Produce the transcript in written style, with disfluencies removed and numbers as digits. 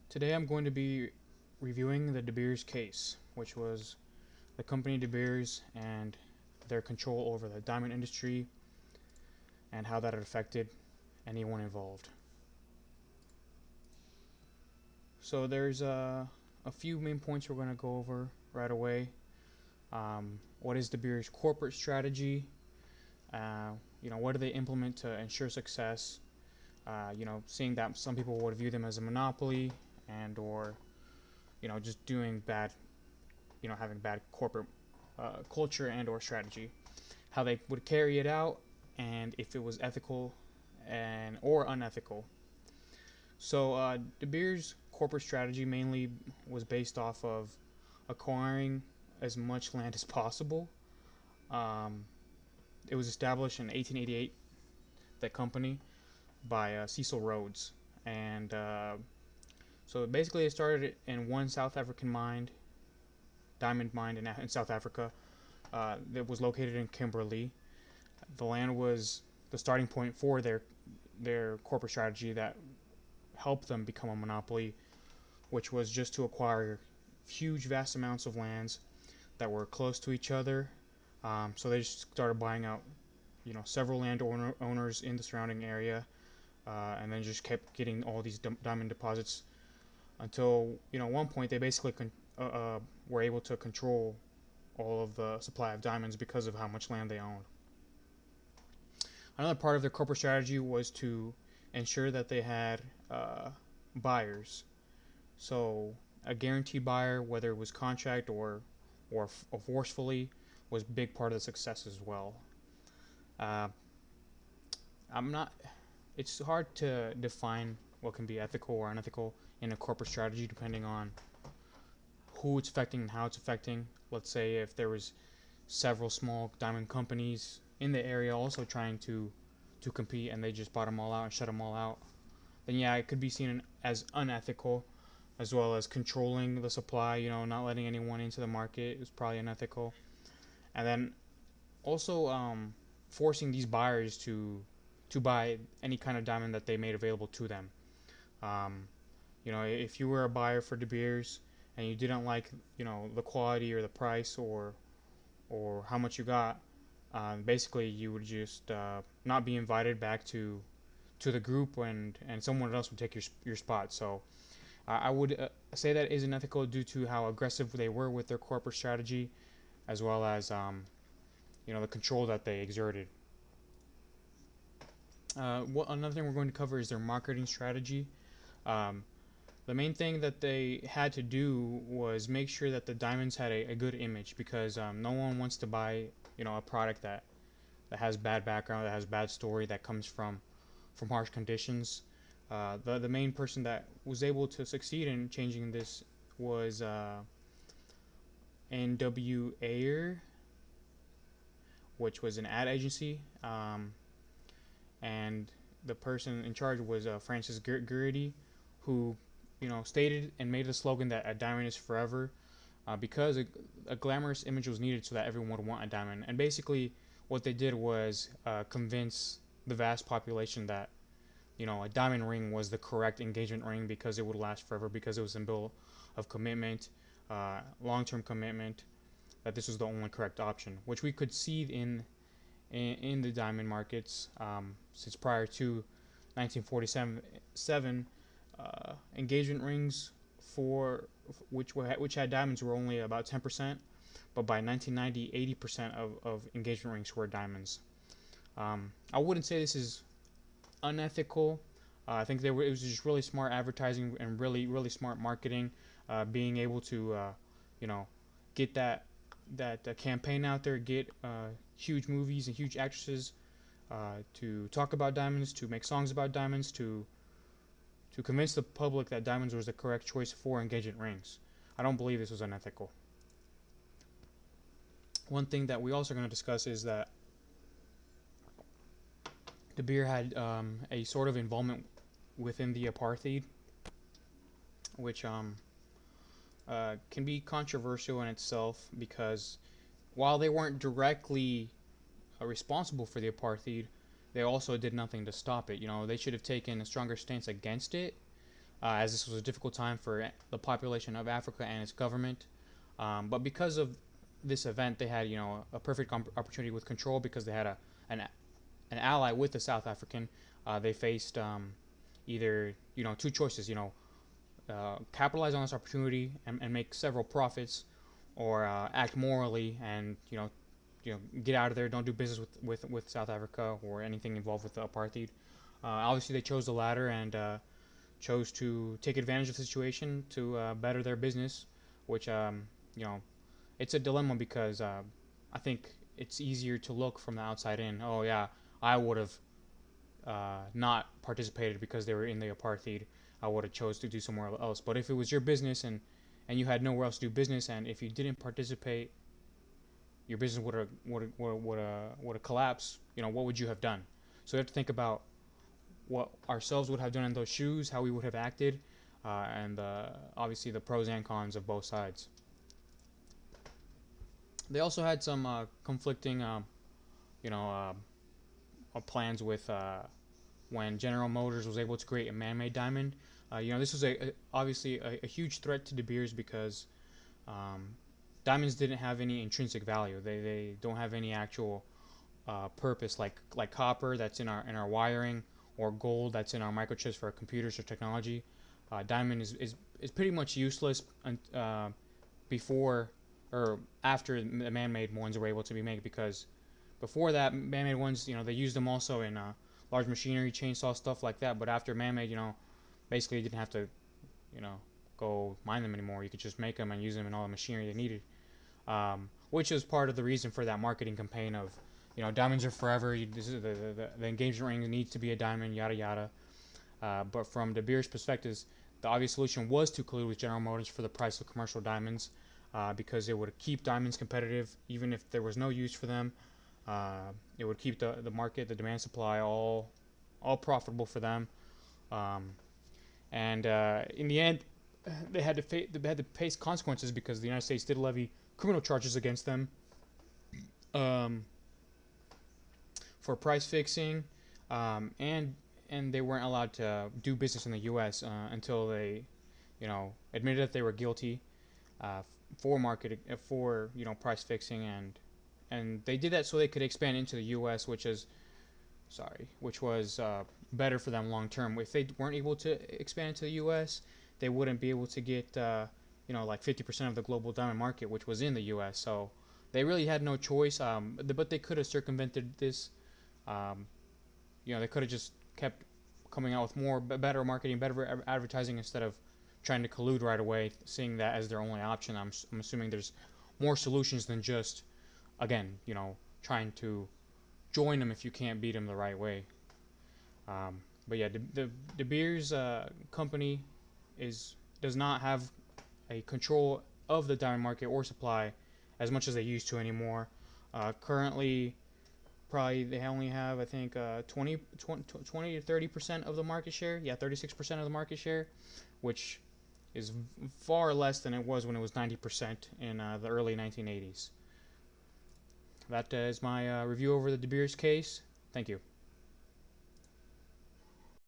Today I'm going to be reviewing the DeBeers case, which was the company DeBeers and their control over the diamond industry and how that affected anyone involved. So there's a few main points we're going to go over right away. What is DeBeers' corporate strategy? What do they implement to ensure success? Seeing that some people would view them as a monopoly or just doing bad, having bad corporate culture and or strategy, how they would carry it out, and if it was ethical and or unethical. So De Beers' corporate strategy mainly was based off of acquiring as much land as possible. Um, it was established in 1888, that company, by Cecil Rhodes, and so basically it started in one South African diamond mine in South Africa that was located in Kimberley. The land was the starting point for their corporate strategy that helped them become a monopoly, which was just to acquire huge, vast amounts of lands that were close to each other. So they just started buying out, several owners in the surrounding area, and then just kept getting all these diamond deposits until one point they basically were able to control all of the supply of diamonds because of how much land they owned. Another part of their corporate strategy was to ensure that they had buyers. So a guaranteed buyer, whether it was contract or forcefully, was a big part of the success as well. Uh, I'm not. It's hard to define what can be ethical or unethical in a corporate strategy depending on who it's affecting and how it's affecting. Let's say if there was several small diamond companies in the area also trying to compete and they just bought them all out and shut them all out, then yeah, it could be seen as unethical, as well as controlling the supply, not letting anyone into the market is probably unethical. And then also forcing these buyers to buy any kind of diamond that they made available to them. Um, if you were a buyer for De Beers and you didn't like, the quality or the price or how much you got, basically you would just not be invited back to the group, and someone else would take your spot. So I would say that isn't ethical due to how aggressive they were with their corporate strategy, as well as the control that they exerted. Another thing we're going to cover is their marketing strategy. Um, the main thing that they had to do was make sure that the diamonds had a good image, because no one wants to buy a product that has bad background, that has bad story, that comes from harsh conditions. The main person that was able to succeed in changing this was N.W. Ayer, which was an ad agency, and the person in charge was Francis Gurity, who stated and made the slogan that a diamond is forever, because a glamorous image was needed so that everyone would want a diamond. And basically, what they did was convince the vast population that a diamond ring was the correct engagement ring because it would last forever, because it was a symbol of commitment, long-term commitment, that this was the only correct option, which we could see in the diamond markets since prior to 1947. Engagement rings for which had diamonds were only about 10%, but by 1990, 80% of engagement rings were diamonds. I wouldn't say this is unethical. I think it was just really smart advertising and really smart marketing, being able to get that campaign out there, get huge movies and huge actresses to talk about diamonds, to make songs about diamonds, to convince the public that diamonds was the correct choice for engagement rings. I don't believe this was unethical. One thing that we also are going to discuss is that De Beers had a sort of involvement within the apartheid, which can be controversial in itself, because while they weren't directly responsible for the apartheid, they also did nothing to stop it. They should have taken a stronger stance against it, as this was a difficult time for the population of Africa and its government. But because of this event, they had a perfect opportunity with control because they had an, an ally with the South African. They faced either two choices, capitalize on this opportunity and make several profits, or act morally and get out of there, don't do business with South Africa or anything involved with the apartheid. Obviously, they chose the latter and chose to take advantage of the situation to better their business, which it's a dilemma because I think it's easier to look from the outside in. Oh yeah, I would have not participated because they were in the apartheid. I would have chose to do somewhere else. But if it was your business and you had nowhere else to do business, and if you didn't participate, your business would have collapsed. What would you have done? So you have to think about what ourselves would have done in those shoes, how we would have acted, and obviously the pros and cons of both sides. They also had some conflicting, you know, plans with when General Motors was able to create a man-made diamond. This was obviously a huge threat to De Beers because um, diamonds didn't have any intrinsic value. They don't have any actual purpose like copper that's in our wiring, or gold that's in our microchips for our computers or technology. Diamond is pretty much useless before or after the man-made ones were able to be made, because before that, man-made ones, they used them also in large machinery, chainsaw, stuff like that. But after man-made, basically you didn't have to, you know, go mine them anymore. You could just make them and use them in all the machinery they needed, which is part of the reason for that marketing campaign of, diamonds are forever. This is the engagement ring needs to be a diamond, yada yada. But from De Beers' perspective, the obvious solution was to collude with General Motors for the price of commercial diamonds, because it would keep diamonds competitive even if there was no use for them. It would keep the market, the demand supply, all profitable for them. And in the end, they had to face consequences because the United States did levy criminal charges against them um, for price fixing, and they weren't allowed to do business in the U.S. Until they, admitted that they were guilty for market for price fixing, and they did that so they could expand into the U.S., which was better for them long term. If they weren't able to expand into the U.S., they wouldn't be able to get like 50% of the global diamond market, which was in the U.S. So they really had no choice. But they could have circumvented this. They could have just kept coming out with more better marketing, better advertising, instead of trying to collude right away, seeing that as their only option. I'm assuming there's more solutions than just, again, trying to join them if you can't beat them the right way. But yeah, the De Beers company does not have a control of the diamond market or supply as much as they used to anymore. Currently, probably they only have, I think, 20 to 30% of the market share. Yeah, 36% of the market share, which is far less than it was when it was 90% in the early 1980s. That is my review over the De Beers case. Thank you.